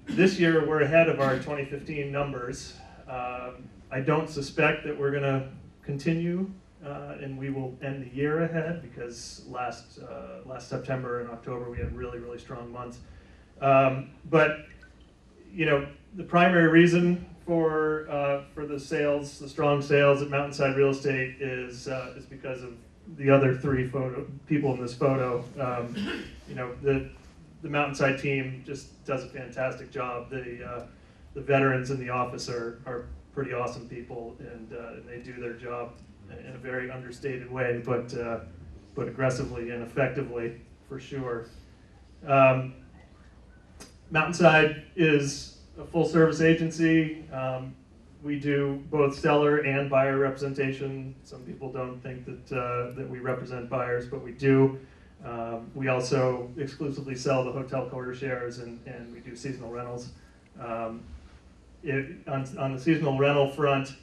this year we're ahead of our 2015 numbers. I don't suspect that we're going to continue, and we will end the year ahead, because last September and October we had really strong months. But you know, the primary reason for the sales, the strong sales at Mountainside Real Estate is because of the other three people in this photo. You know, the Mountainside team just does a fantastic job. The veterans in the office are pretty awesome people, and they do their job in a very understated way, but aggressively and effectively, for sure. Mountainside is a full-service agency. We do both seller and buyer representation. Some people don't think that we represent buyers, but we do. We also exclusively sell the hotel quarter shares, and we do seasonal rentals. On the seasonal rental front,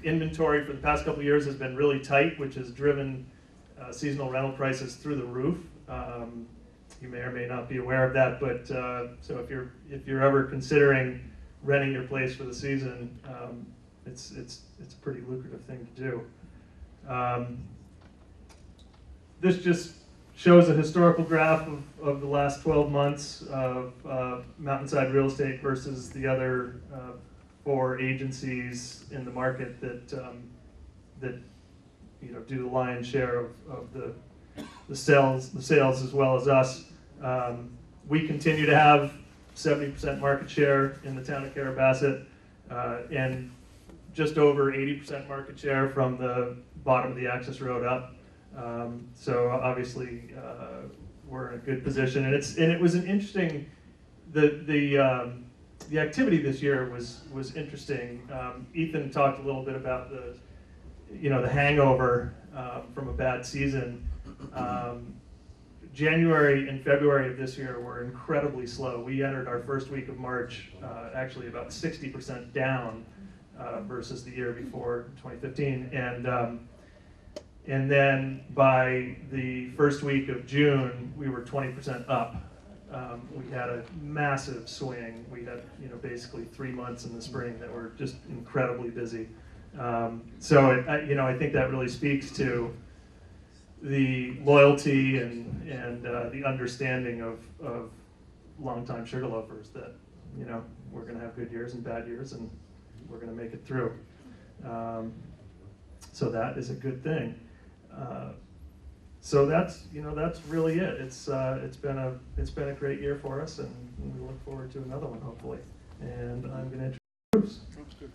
inventory for the past couple of years has been really tight, which has driven seasonal rental prices through the roof. You may or may not be aware of that, but so if you're ever considering renting your place for the season, it's a pretty lucrative thing to do. This just shows a historical graph of the last 12 months of Mountainside Real Estate versus the other 4 agencies in the market that you know, do the lion's share of the sales as well as us. We continue to have 70% market share in the town of Carrabassett, and just over 80% market share from the bottom of the access road up. So obviously we're in a good position, and it was an interesting, the activity this year was interesting. Ethan talked a little bit about the hangover from a bad season. January and February of this year were incredibly slow. We entered our first week of March actually about 60% down versus the year before, 2015, and then by the first week of June we were 20% up. We had a massive swing. We had basically 3 months in the spring that were just incredibly busy. So I think that really speaks to the loyalty and the understanding of longtime Sugarloafers that we're going to have good years and bad years, and we're going to make it through. So that is a good thing. So that's really it. It's been a great year for us, and we look forward to another one hopefully. And I'm going to introduce Bruce. Sounds good.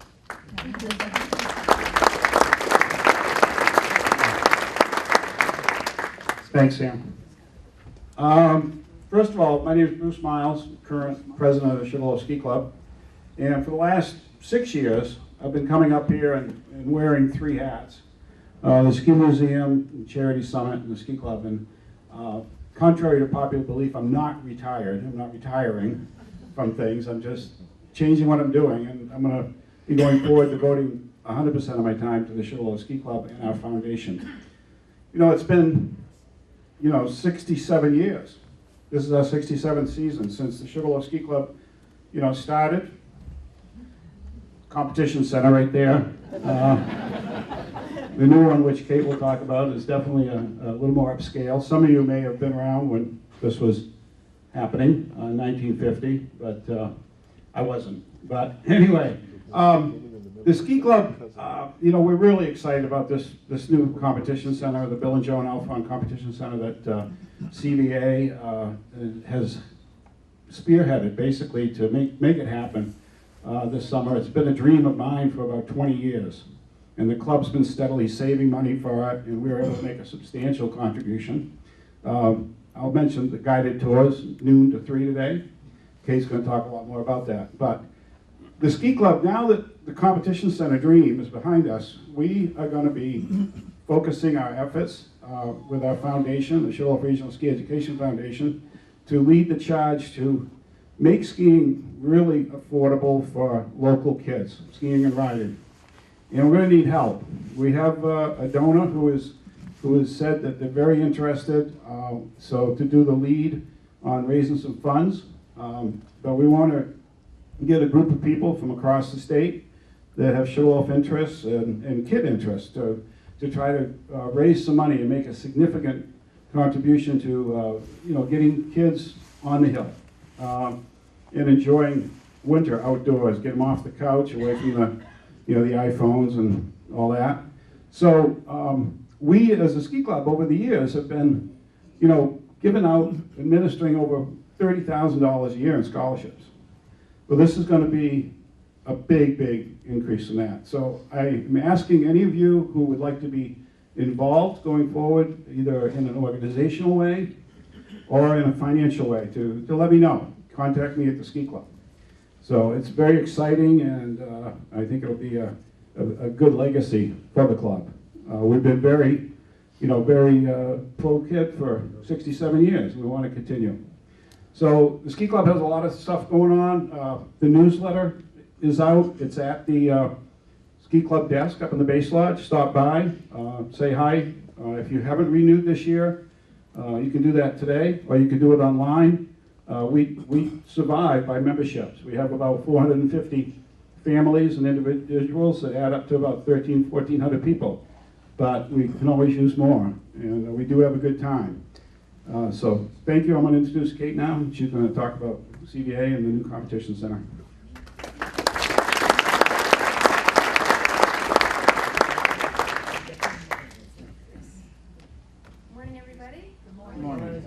Thanks, Sam. First of all, my name is Bruce Miles, current president of the Sugarloaf Ski Club. And for the last 6 years, I've been coming up here and wearing 3 hats. The Ski Museum, the Charity Summit, and the Ski Club. And contrary to popular belief, I'm not retired. I'm not retiring from things. I'm just changing what I'm doing. And I'm going to be going forward devoting 100% of my time to the Sugarloaf Ski Club and our foundation. It's been 67 years. This is our 67th season since the Sugarloaf Ski Club, started. Competition center right there. The new one, which Kate will talk about, is definitely a little more upscale. Some of you may have been around when this was happening in 1950, but I wasn't. But anyway, the ski club, we're really excited about this new competition center, the Bill and Joan Alphon Competition Center that CVA has spearheaded basically to make it happen this summer. It's been a dream of mine for about 20 years. And the club's been steadily saving money for it, and we were able to make a substantial contribution. I'll mention the guided tours, noon to 3 today. Kate's going to talk a lot more about that. But the ski club, now that the competition center dream is behind us, we are going to be focusing our efforts with our foundation, the Sugarloaf Regional Ski Education Foundation, to lead the charge to make skiing really affordable for local kids, skiing and riding. And we're going to need help. We have a donor who has said that they're very interested, so to do the lead on raising some funds. But we want to get a group of people from across the state that have Sugarloaf interests and kid interests to try to raise some money and make a significant contribution to getting kids on the hill and enjoying winter outdoors, get them off the couch, away from the iPhones and all that. So we as a ski club over the years have been, giving out, administering over $30,000 a year in scholarships. Well, this is going to be a big, big increase in that. So I'm asking any of you who would like to be involved going forward, either in an organizational way or in a financial way, to let me know. Contact me at the ski club. So it's very exciting, and I think it'll be a good legacy for the club. We've been very pro-kid for 67 years. We want to continue. So the ski club has a lot of stuff going on. The newsletter is out. It's at the ski club desk up in the base lodge. Stop by, say hi. If you haven't renewed this year, you can do that today, or you can do it online. We survive by memberships. We have about 450 families and individuals that add up to about 1,400 people. But we can always use more, and we do have a good time. So thank you. I'm going to introduce Kate now. She's going to talk about CVA and the new competition center. Morning, everybody. Good morning.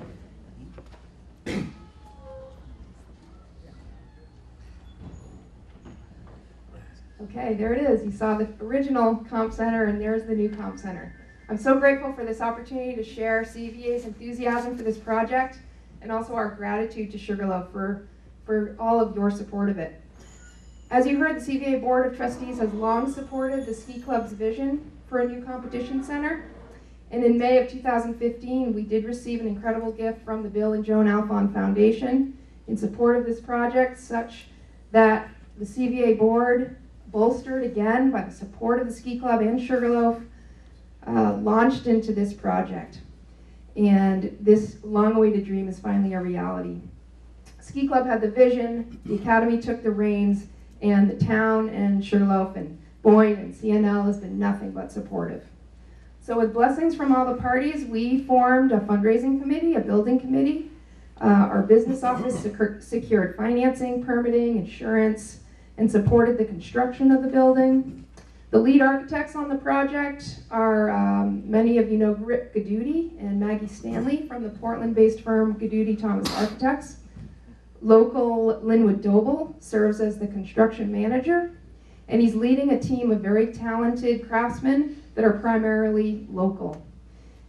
Okay, there it is. You saw the original comp center, and there's the new comp center. I'm so grateful for this opportunity to share CVA's enthusiasm for this project, and also our gratitude to Sugarloaf for all of your support of it. As you heard, the CVA Board of Trustees has long supported the ski club's vision for a new competition center. And in May of 2015, we did receive an incredible gift from the Bill and Joan Alphon Foundation in support of this project, such that the CVA board, bolstered again by the support of the ski club and Sugarloaf, launched into this project. And this long-awaited dream is finally a reality. Ski club had the vision, the academy took the reins, and the town and Sugarloaf and Boyne and CNL has been nothing but supportive. So with blessings from all the parties, we formed a fundraising committee, a building committee. Our business office secured financing, permitting, insurance, and supported the construction of the building. The lead architects on the project are, many of you know, Rick Gaduti and Maggie Stanley from the Portland-based firm Gaduti Thomas Architects. Local Linwood Doble serves as the construction manager, and he's leading a team of very talented craftsmen that are primarily local.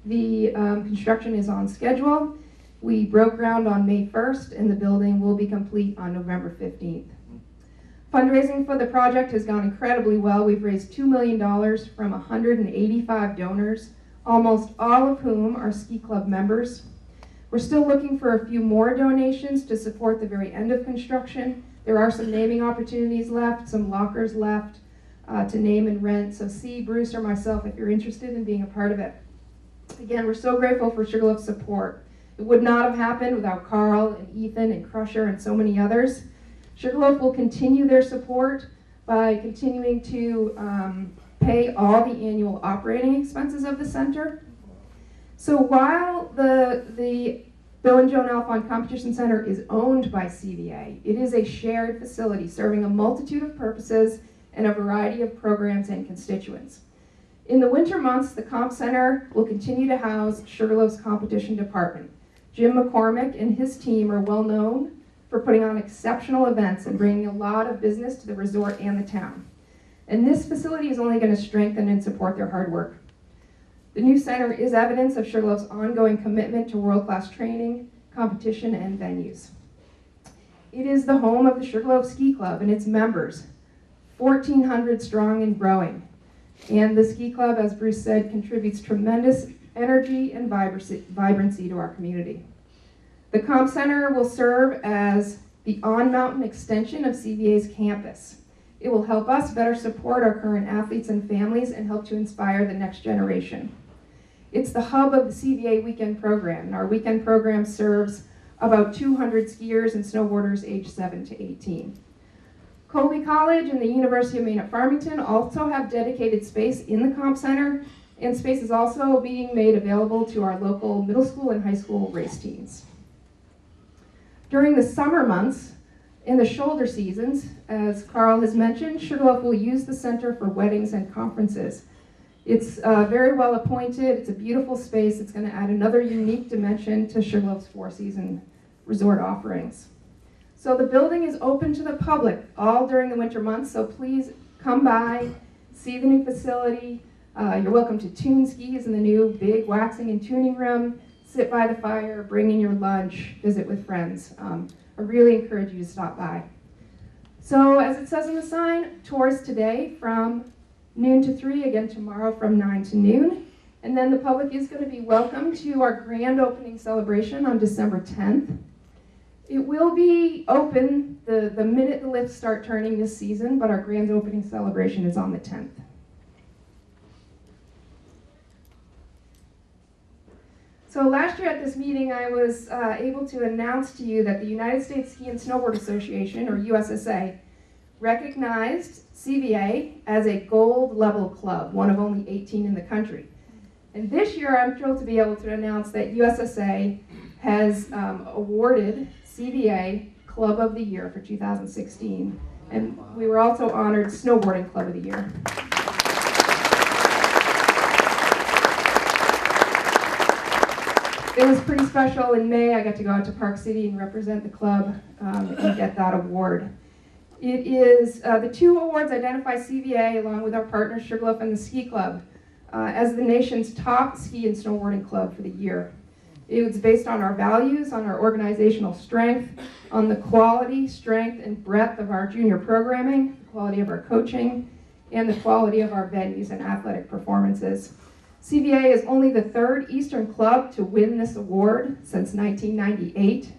The construction is on schedule. We broke ground on May 1st, and the building will be complete on November 15th. Fundraising for the project has gone incredibly well. We've raised $2 million from 185 donors, almost all of whom are ski club members. We're still looking for a few more donations to support the very end of construction. There are some naming opportunities left, some lockers left to name and rent. So see Bruce or myself if you're interested in being a part of it. Again, we're so grateful for Sugarloaf's support. It would not have happened without Carl and Ethan and Crusher and so many others. Sugarloaf will continue their support by continuing to pay all the annual operating expenses of the center. So while the Bill and Joan Alphon Competition Center is owned by CVA, it is a shared facility serving a multitude of purposes and a variety of programs and constituents. In the winter months, the Comp Center will continue to house Sugarloaf's competition department. Jim McCormick and his team are well known for putting on exceptional events and bringing a lot of business to the resort and the town. And this facility is only going to strengthen and support their hard work. The new center is evidence of Sugarloaf's ongoing commitment to world-class training, competition, and venues. It is the home of the Sugarloaf Ski Club and its members, 1,400 strong and growing. And the ski club, as Bruce said, contributes tremendous energy and vibrancy to our community. The Comp Center will serve as the on-mountain extension of CVA's campus. It will help us better support our current athletes and families and help to inspire the next generation. It's the hub of the CVA weekend program, and our weekend program serves about 200 skiers and snowboarders aged 7 to 18. Colby College and the University of Maine at Farmington also have dedicated space in the Comp Center, and space is also being made available to our local middle school and high school race teams. During the summer months, in the shoulder seasons, as Carl has mentioned, Sugarloaf will use the center for weddings and conferences. It's very well appointed, it's a beautiful space, it's going to add another unique dimension to Sugarloaf's four-season resort offerings. So the building is open to the public all during the winter months, so please come by, see the new facility. You're welcome to tune skis in the new big waxing and tuning room, sit by the fire, bring in your lunch, visit with friends. I really encourage you to stop by. So as it says on the sign, tours today from noon to 3, again tomorrow from 9 to noon. And then the public is going to be welcome to our grand opening celebration on December 10th. It will be open the minute the lifts start turning this season, but our grand opening celebration is on the 10th. So last year at this meeting, I was able to announce to you that the United States Ski and Snowboard Association, or USSA, recognized CVA as a gold level club, one of only 18 in the country. And this year, I'm thrilled to be able to announce that USSA has awarded CVA Club of the Year for 2016. And we were also honored Snowboarding Club of the Year. It was pretty special. In May, I got to go out to Park City and represent the club and get that award. It is, the two awards identify CVA, along with our partners Sugarloaf and the Ski Club, as the nation's top ski and snowboarding club for the year. It was based on our values, on our organizational strength, on the quality, strength, and breadth of our junior programming, the quality of our coaching, and the quality of our venues and athletic performances. CVA is only the third Eastern club to win this award since 1998.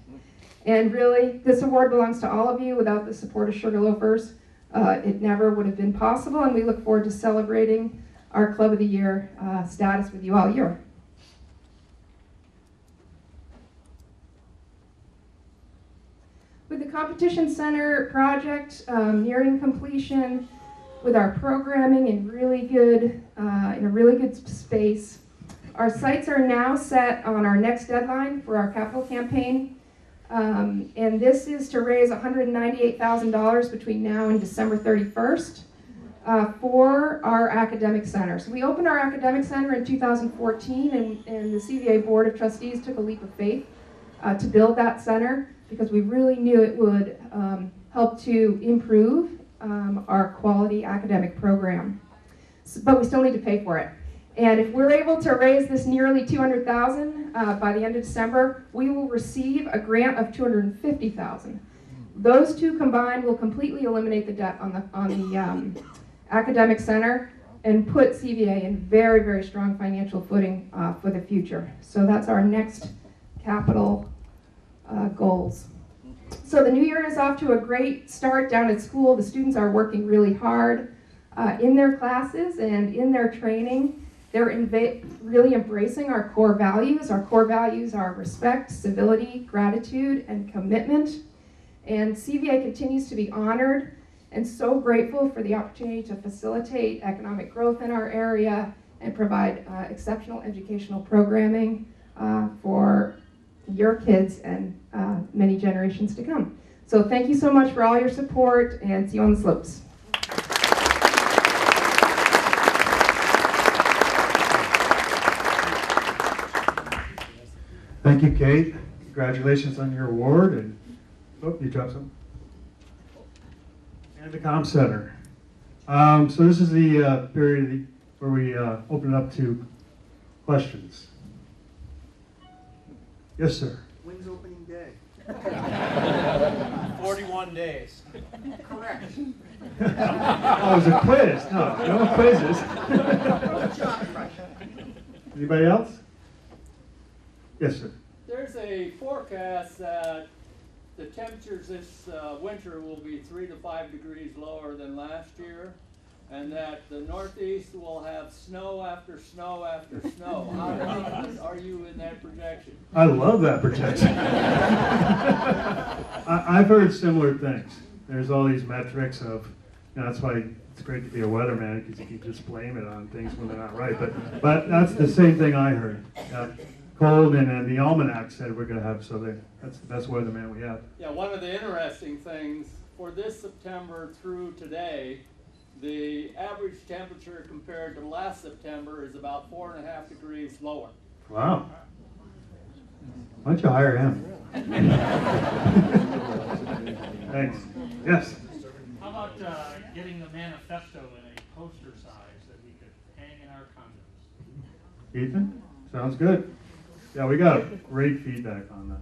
And really, this award belongs to all of you. Without the support of Sugarloafers, it never would have been possible, and we look forward to celebrating our Club of the Year status with you all year. With the Competition Center project nearing completion, with our programming in a really good space, our sights are now set on our next deadline for our capital campaign, and this is to raise $198,000 between now and December 31st for our academic center. So we opened our academic center in 2014, and the CVA Board of Trustees took a leap of faith to build that center because we really knew it would help to improve our quality academic program. But we still need to pay for it. And if we're able to raise this nearly $200,000 by the end of December, we will receive a grant of $250,000. Those two combined will completely eliminate the debt on the academic center and put CVA in very, very strong financial footing for the future. So that's our next capital goals. So the new year is off to a great start down at school. The students are working really hard in their classes and in their training. They're really embracing our core values. Our core values are respect, civility, gratitude, and commitment. And CVA continues to be honored and so grateful for the opportunity to facilitate economic growth in our area and provide exceptional educational programming for your kids and many generations to come. So thank you so much for all your support, and see you on the slopes. Thank you, Kate. Congratulations on your award. And oh, you dropped some. And the Comm Center. So this is the period where we open it up to questions. Yes, sir. When's opening day? 41 days. Correct. Oh, it was a quiz. No quizzes. Anybody else? Yes, sir. there's a forecast that the temperatures this winter will be 3 to 5 degrees lower than last year, and that the Northeast will have snow after snow after snow. How confident are you in that projection? I love that projection. I've heard similar things. There's all these metrics of, that's why it's great to be a weatherman, because you can just blame it on things when they're not right. But that's the same thing I heard. Cold, and the almanac said we're going to have, that's the best weatherman we have. Yeah, one of the interesting things, for this September through today, the average temperature compared to last September is about 4.5 degrees lower. Wow. Why don't you hire him? Thanks. Yes? How about getting the manifesto in a poster size that we could hang in our condos? Ethan? Sounds good. Yeah, we got great feedback on that.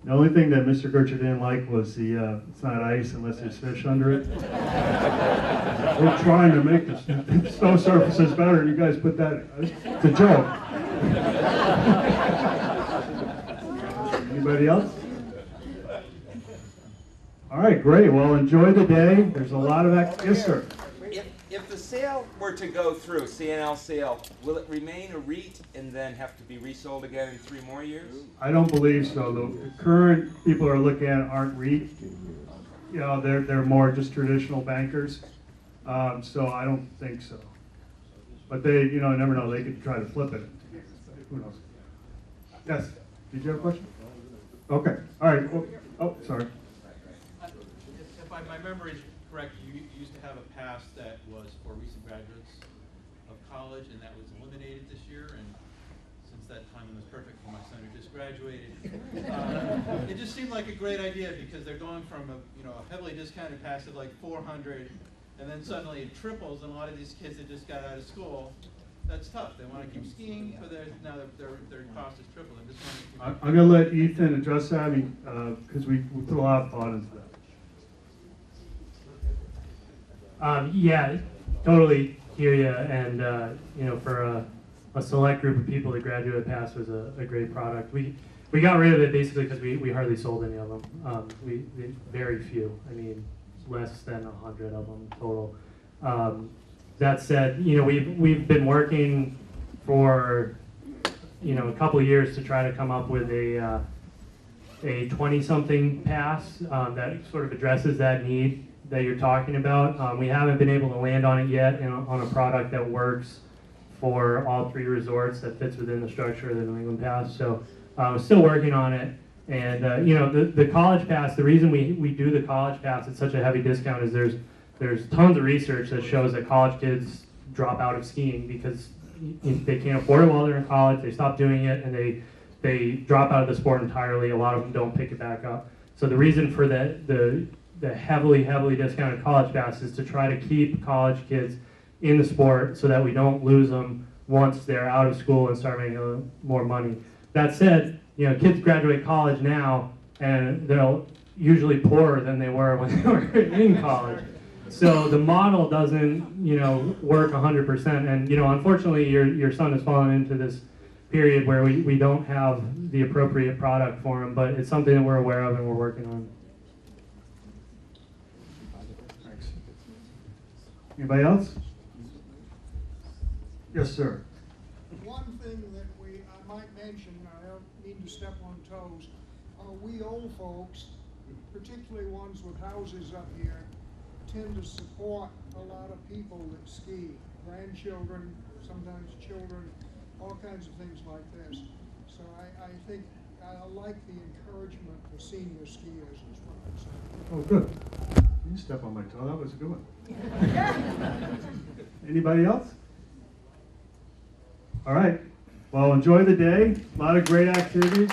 The only thing that Mr. Gertrude didn't like was it's not ice unless there's fish under it. We're trying to make the snow surfaces better, and you guys put that, it's a joke. Anybody else? All right, great. Well, enjoy the day. There's a lot of yes, sir. If the sale were to go through, CNL sale, will it remain a REIT and then have to be resold again in 3 more years? I don't believe so. The current people are looking at aren't REIT. They're more just traditional bankers. So I don't think so. But they, never know. They could try to flip it. Who knows? Yes. Did you have a question? Okay. All right. Oh, sorry. If my memory is correct, you used to have a pass that was for recent graduates of college, and that was eliminated this year. And since that time was perfect for my son who just graduated, it just seemed like a great idea, because they're going from a heavily discounted pass of like $400, and then suddenly it triples. And a lot of these kids that just got out of school, that's tough. They want to keep skiing, but now their cost is tripled. I'm going to let Ethan address that, because we put a lot of thought into that. Yeah, totally hear you. And for a select group of people, the graduate pass was a great product. We got rid of it basically because we hardly sold any of them. Very few. I mean, less than 100 of them total. That said, we've been working for a couple of years to try to come up with a 20-something pass that sort of addresses that need that you're talking about. We haven't been able to land on it yet on a product that works for all 3 resorts, that fits within the structure of the New England Pass. So we're still working on it. And the college pass, the reason we do the college pass at such a heavy discount is there's tons of research that shows that college kids drop out of skiing because they can't afford it while they're in college. They stop doing it, and they drop out of the sport entirely. A lot of them don't pick it back up. So the reason for the heavily discounted college pass is to try to keep college kids in the sport so that we don't lose them once they're out of school and start making more money. That said, kids graduate college now, and they're usually poorer than they were when they were in college. So the model doesn't, work 100%. And, unfortunately, your son has fallen into this period where we don't have the appropriate product for him, but it's something that we're aware of and we're working on. Thanks. Anybody else? Yes, sir. One thing that I might mention, I don't mean to step on toes, we old folks, particularly ones with houses up here, tend to support a lot of people that ski, grandchildren, sometimes children, all kinds of things like this. So I think I like the encouragement for senior skiers as well. So. Oh, good. You step on my toe. That was a good one. Anybody else? All right. Well, enjoy the day. A lot of great activities.